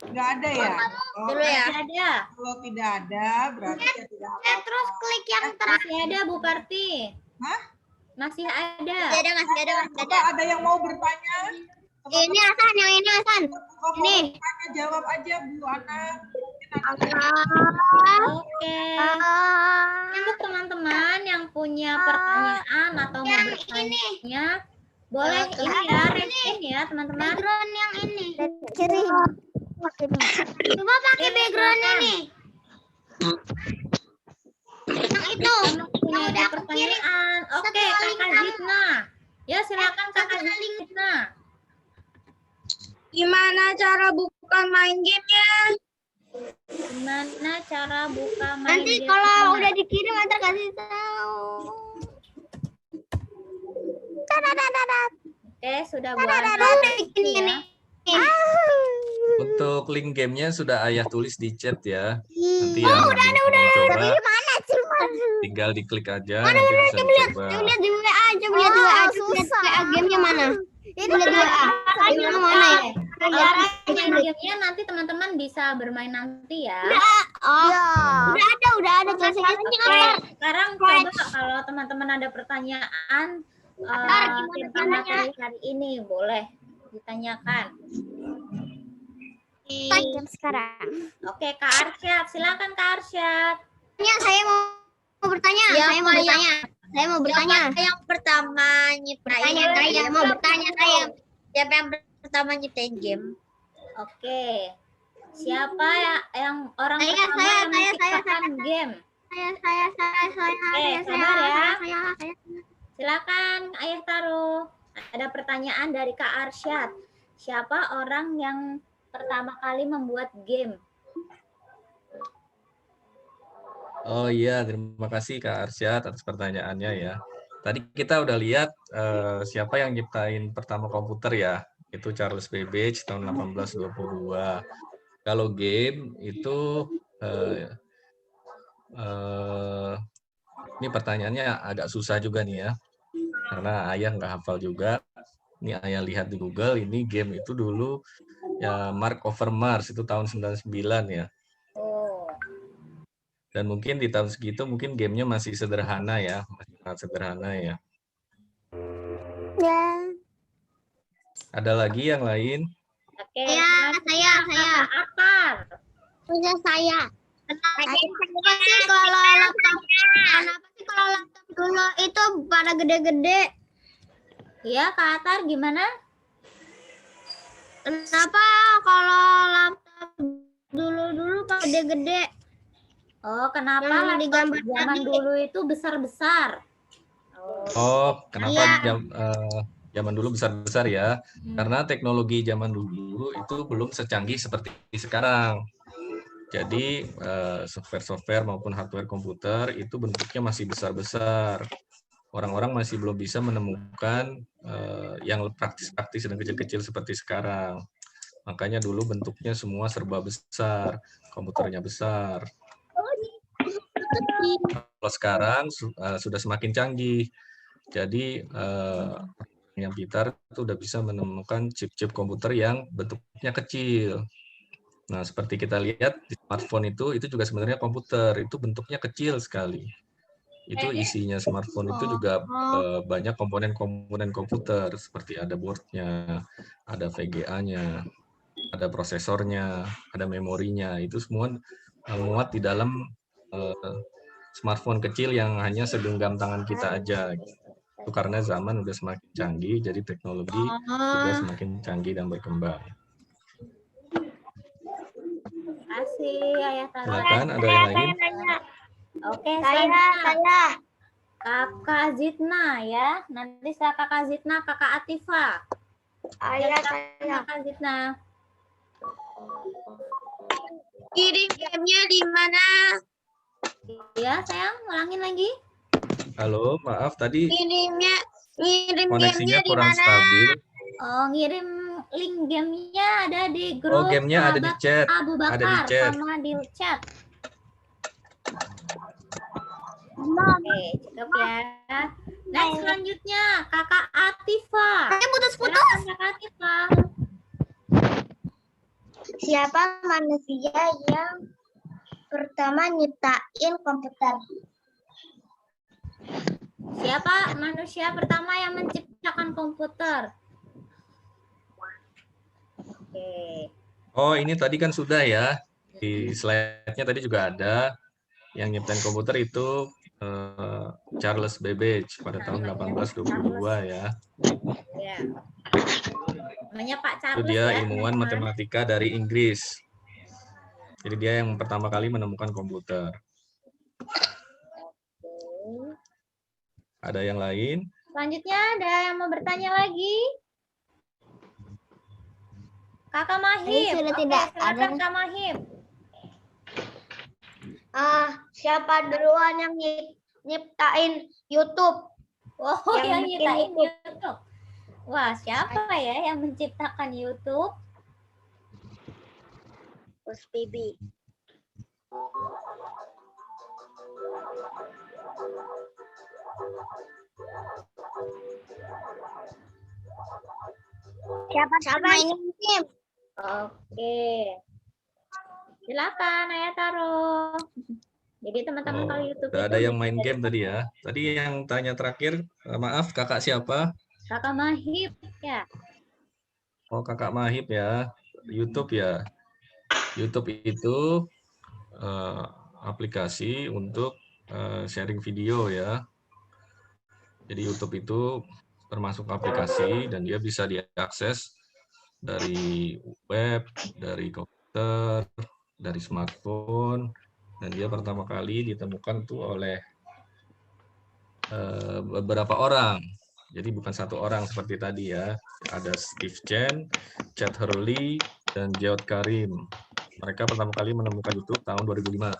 Nggak ada ya? Dulu ya. Masih ada. Kalau tidak ada, berarti ya tidak apa-apa. Terus klik yang terakhir. Masih ada Bu Parti. Hah? Masih ada. Masih ada. Coba ada yang mau bertanya? Ini Hasan, yang ini Hasan. Kalau mau Ini. bertanya, jawab aja Bu Ana. Oke. Untuk teman-teman yang punya pertanyaan atau mau bertanya, boleh ini ya, raise ya teman-teman. Background yang ini. Kiri. Coba pakai background ini. Yang itu. Punya Yang ada udah aku kirim. pertanyaan. Oke, Kakak Zitna. Ya silakan Kakak Zitna. Gimana cara buka main gamenya? Gimana cara buka main Nanti game kalau Zitna? udah dikirim antar kasih tahu. Oke, sudah buat Ini. Untuk link gamenya sudah ayah tulis di chat ya. Nanti Oh, yang udah mau coba, Mana cuma? tinggal diklik aja. Nanti bisa dicoba. Lihat di WA aja, lihat di WA. Lihat WA gamenya mana? Ini lihat di WA. Gamenya mana ya? Game-nya nanti teman-teman bisa bermain nanti ya. Oh, Ya. udah ada tulisannya. Oke, sekarang coba kalau teman-teman ada pertanyaan tentang materi hari ini, boleh ditanyakan. Jam sekarang. Oke, Kak Arsyad, silakan Kak Arsyad. Saya mau bertanya. Saya mau bertanya. Yang pertama nyiptain. Saya mau bertanya. Siapa yang pertama nyiptain game? Oke. Siapa yang orang Saya, pertama saya, yang saya, menciptakan game? Saya. Sabar ya. Silakan Ayah Taro. Ada pertanyaan dari Kak Arsyad. Siapa orang yang pertama kali membuat game? Oh iya, terima kasih Kak Arsyad atas pertanyaannya ya. Tadi kita udah lihat siapa yang nyiptain pertama komputer ya. Itu Charles Babbage tahun 1822. Kalau game itu ini pertanyaannya agak susah juga nih ya. Karena ayah nggak hafal juga. Ini ayah lihat di Google, ini game itu dulu ya Mark over Mars itu tahun 99 ya. Oh. Dan mungkin di tahun segitu mungkin gamenya masih sederhana ya, masih sangat sederhana ya. Ya. Ada lagi yang lain? Oke. Saya. Atar. Punya saya. Kenapa sih kalau laptop dulu itu pada gede-gede? Iya, Kak Atar gimana? Kenapa kalau laptop dulu pada gede-gede? Oh, kenapa Yang laptop digambar zaman tadi. dulu itu besar-besar? Oh, kenapa Iya. zaman dulu besar-besar ya? Karena teknologi zaman dulu itu belum secanggih seperti sekarang. Jadi software-software maupun hardware komputer itu bentuknya masih besar-besar. Orang-orang masih belum bisa menemukan yang praktis-praktis dan kecil-kecil seperti sekarang. Makanya dulu bentuknya semua serba besar, komputernya besar. Kalau sekarang sudah semakin canggih. Jadi yang pintar itu udah bisa menemukan chip-chip komputer yang bentuknya kecil. Nah, seperti kita lihat di smartphone itu juga sebenarnya komputer, itu bentuknya kecil sekali. Itu isinya smartphone itu juga banyak komponen-komponen komputer, seperti ada boardnya, ada VGA-nya, ada prosesornya, ada memorinya, itu semua muat di dalam smartphone kecil yang hanya segenggam tangan kita aja. Itu karena zaman udah semakin canggih, jadi teknologi juga semakin canggih dan berkembang. Terima kasih, Ayah Taro. Silakan, ada yang lain? Oke, Saya. Kakak Zidna ya. Nanti setelah Kakak Zidna, Kakak Atifa. Saya. Kakak Zidna. Kirim gamenya di mana? Ya, sayang, ulangin lagi. Halo, maaf tadi Ngirim koneksinya gamenya di kurang mana? stabil. Oh, ngirim link gamenya ada di grup. Oh, gamenya ada di chat. Abu Bakar Ada di chat. sama di chat. Oke, cukup ya. Next selanjutnya Kakak Atifa. Putus-putus. Silakan, Kakak Atifa. Siapa manusia yang pertama nyiptain komputer? Siapa manusia pertama yang menciptakan komputer? Oke. Oh, ini tadi kan sudah ya. Di slide-nya tadi juga ada yang nyiptain komputer itu Charles Babbage pada tahun 1822 ya. Ya. Namanya Pak Itu Charles dia ya, ilmuwan teman-teman. matematika dari Inggris. Jadi dia yang pertama kali menemukan komputer. Ada yang lain? Selanjutnya ada yang mau bertanya lagi? Kakak Mahim. sudah Oke, tidak silakan ada. Kak Mahim. Siapa duluan yang nyiptain YouTube? Oh, yang Yang bikin nyiptain YouTube. YouTube. Wah, siapa ya yang menciptakan YouTube? Bos Bibi. Siapa mainin game? Oke. Silakan Ayah Taro. Jadi teman-teman kalau YouTube Udah itu ada yang bisa main dari game tadi ya. Tadi yang tanya terakhir, maaf kakak siapa? Kakak Mahim ya. Oh, kakak Mahib ya. YouTube ya. YouTube itu aplikasi untuk sharing video ya. Jadi YouTube itu termasuk aplikasi dan dia bisa diakses dari web, dari komputer, dari smartphone, dan dia pertama kali ditemukan tuh oleh beberapa orang. Jadi bukan satu orang seperti tadi ya. Ada Steve Chen, Chad Hurley, dan Jawed Karim. Mereka pertama kali menemukan YouTube tahun 2005.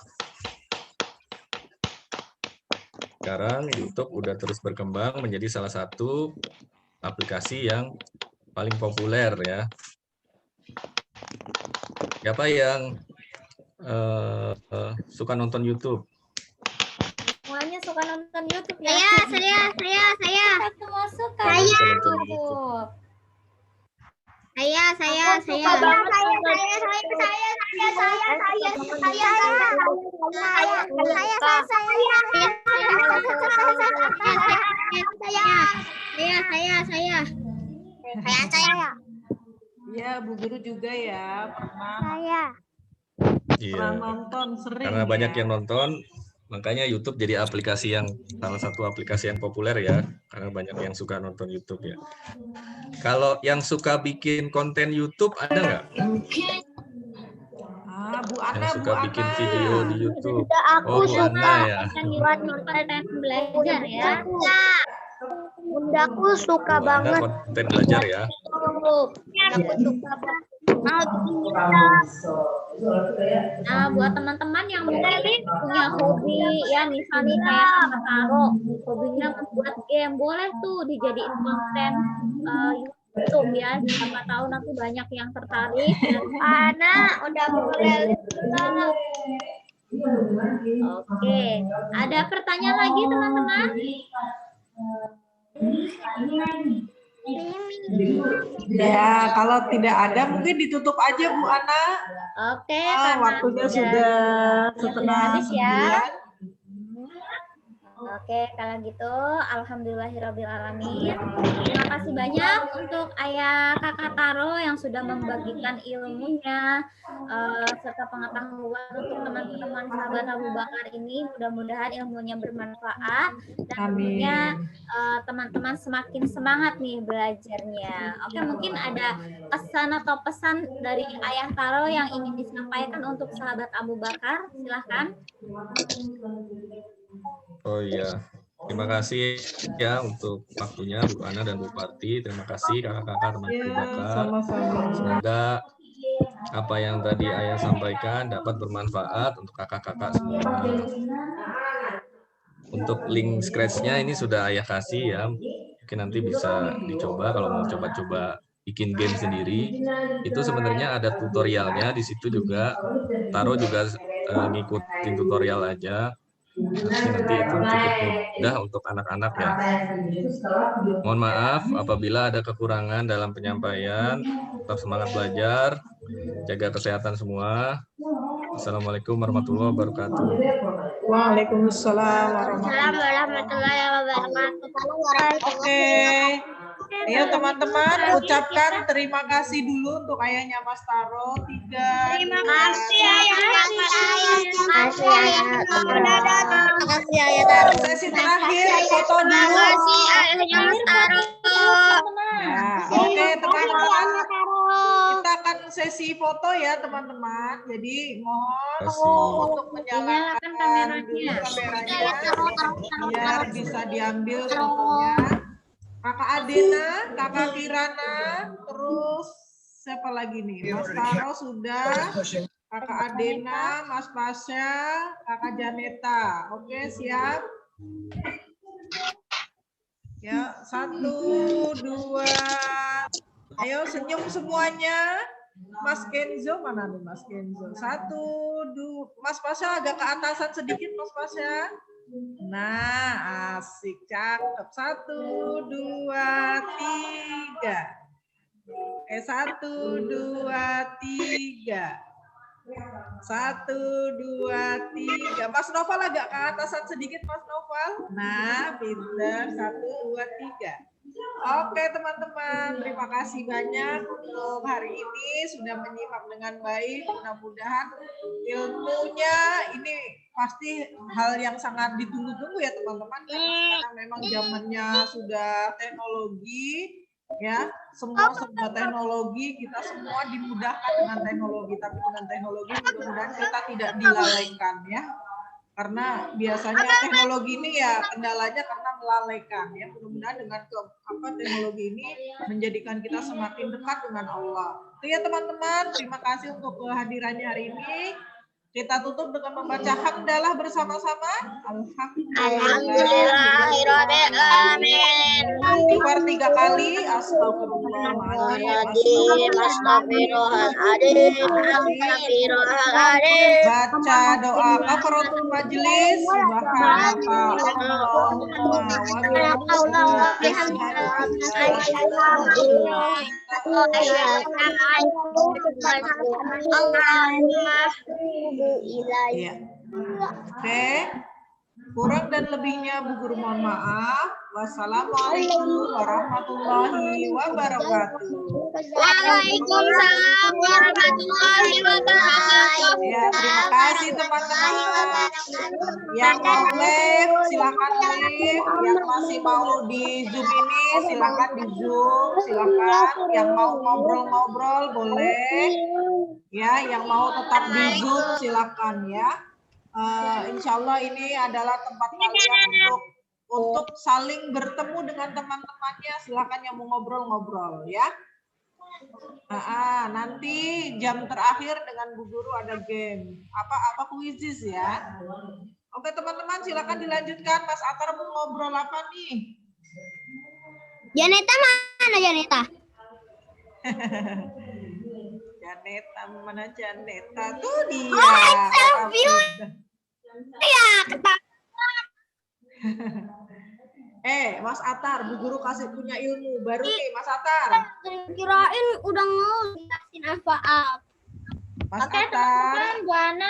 Sekarang YouTube udah terus berkembang menjadi salah satu aplikasi yang paling populer ya. Siapa yang suka nonton YouTube? Semuanya suka nonton YouTube ya. Saya. Kita semua suka Saya. nonton YouTube. Ya, Bu Guru juga ya pernah Saya. Iya. nonton sering. Karena banyak ya. yang nonton, makanya YouTube jadi aplikasi yang salah satu aplikasi yang populer ya. Karena banyak yang suka nonton YouTube ya. Kalau yang suka bikin konten YouTube ada nggak? Bu Ana, Yang suka bikin video di YouTube? Aku Oh, Bu Ana ya. Buat konten belajar ya. Bundaku suka Bu Ana banget. konten belajar ya. Aku suka banget. Nah, buat teman-teman yang mungkin punya hobi ya, misalnya kayak Kak Taro, hobinya membuat game, boleh tuh dijadiin konten YouTube ya. Siapa tahu nanti banyak yang tertarik. Ana udah mulai. Oke, ada pertanyaan lagi teman-teman? Ya, kalau tidak ada mungkin ditutup aja Bu Ana. Oke, Waktunya sudah setengah habis ya. 9. Oke, kalau gitu alhamdulillahirrabbilalamin. Terima kasih banyak untuk Ayah Kakak Taro yang sudah membagikan ilmunya serta pengetahuan untuk teman-teman sahabat Abu Bakar ini. Mudah-mudahan ilmunya bermanfaat dan tentunya teman-teman semakin semangat nih belajarnya. Oke, mungkin ada pesan atau pesan dari Ayah Taro yang ingin disampaikan untuk sahabat Abu Bakar. Silahkan. Oh iya, terima kasih ya untuk waktunya Bu Ana dan Bu Parti. Terima kasih kakak-kakak teman Abu Bakar. Sama-sama. Semoga apa yang tadi Ayah sampaikan dapat bermanfaat untuk kakak-kakak semua. Untuk link scratch-nya ini sudah Ayah kasih ya. Mungkin nanti bisa dicoba kalau mau coba-coba bikin game sendiri. Itu sebenarnya ada tutorialnya di situ juga. Taro juga ngikutin tutorial aja. Nanti itu cukup mudah untuk anak-anak ya. Mohon maaf apabila ada kekurangan dalam penyampaian. Tetap semangat belajar, jaga kesehatan semua. Assalamualaikum warahmatullahi wabarakatuh. Waalaikumsalam warahmatullahi wabarakatuh. Oke. Ayo teman-teman ucapkan terima kasih dulu untuk ayahnya Mas Taro. 3. Terima kasih Ayah. Terima kasih Ayah Taro. Sesi terakhir foto dulu. Terima kasih Ayahnya Mas Taro. Ya, oke teman-teman. Kita akan sesi foto ya teman-teman. Jadi mohon untuk menyalakan kameranya biar bisa diambil fotonya. Kakak Adena, Kakak Kirana, terus siapa lagi nih? Mas Taro sudah, Kakak Adena, Mas Pasya, Kakak Janeta. Oke, siap? Ya, 1, 2. Ayo senyum semuanya. Mas Kenzo, mana nih Mas Kenzo? 1, 2. Mas Pasya agak ke atasan sedikit, Mas Pasya. Nah, asik, cakep. 1, 2, 3. 1, 2, 3. 1, 2, 3. Mas Noval agak ke atasan sedikit, Mas Noval. Nah, pinter. 1, 2, 3. Oke teman-teman, terima kasih banyak untuk hari ini sudah menyimak dengan baik. Mudah-mudahan ilmunya ini pasti hal yang sangat ditunggu-tunggu ya teman-teman. Karena memang zamannya sudah teknologi, ya semua teknologi, kita semua dimudahkan dengan teknologi. Tapi dengan teknologi mudah-mudahan kita tidak dilalaikan ya. Karena biasanya teknologi ini ya kendalanya karena melalaikan ya. Mudah-mudahan dengan teknologi ini menjadikan kita semakin dekat dengan Allah. Itu ya teman-teman, terima kasih untuk kehadirannya hari ini. Kita tutup dengan membaca hamdalah bersama-sama. Alhamdulillahirrahmanirrahim. Istighfar 3 kali. Astagfirullahaladzim. Baca doa kafaratul majelis. Ya. Oke. Kurang dan lebihnya Bu Guru mohon maaf. Wassalamualaikum warahmatullahi wabarakatuh. Waalaikumsalam warahmatullahi wabarakatuh. Ya, terima kasih teman-teman. Yang mau live silakan live. Yang masih mau di Zoom ini silakan di Zoom. Silakan. Yang mau ngobrol-ngobrol boleh. Ya, yang mau tetap di Zoom silakan ya. Insya Allah ini adalah tempat kalian untuk saling bertemu dengan teman-temannya. Silakan yang mau ngobrol-ngobrol ya. Nanti jam terakhir dengan Bu Guru ada game. Apa kuisis ya. Oke teman-teman silakan dilanjutkan. Mas Atar mau ngobrol apa nih? Janeta mana Janeta? Janeta mana Janeta? Tuh dia. Ya, ketahuan. Mas Atar, Bu Guru kasih punya ilmu baru nih, Mas Atar. Kirain udah mau jelasin apa-apa. Mas Atar. Bu Ana.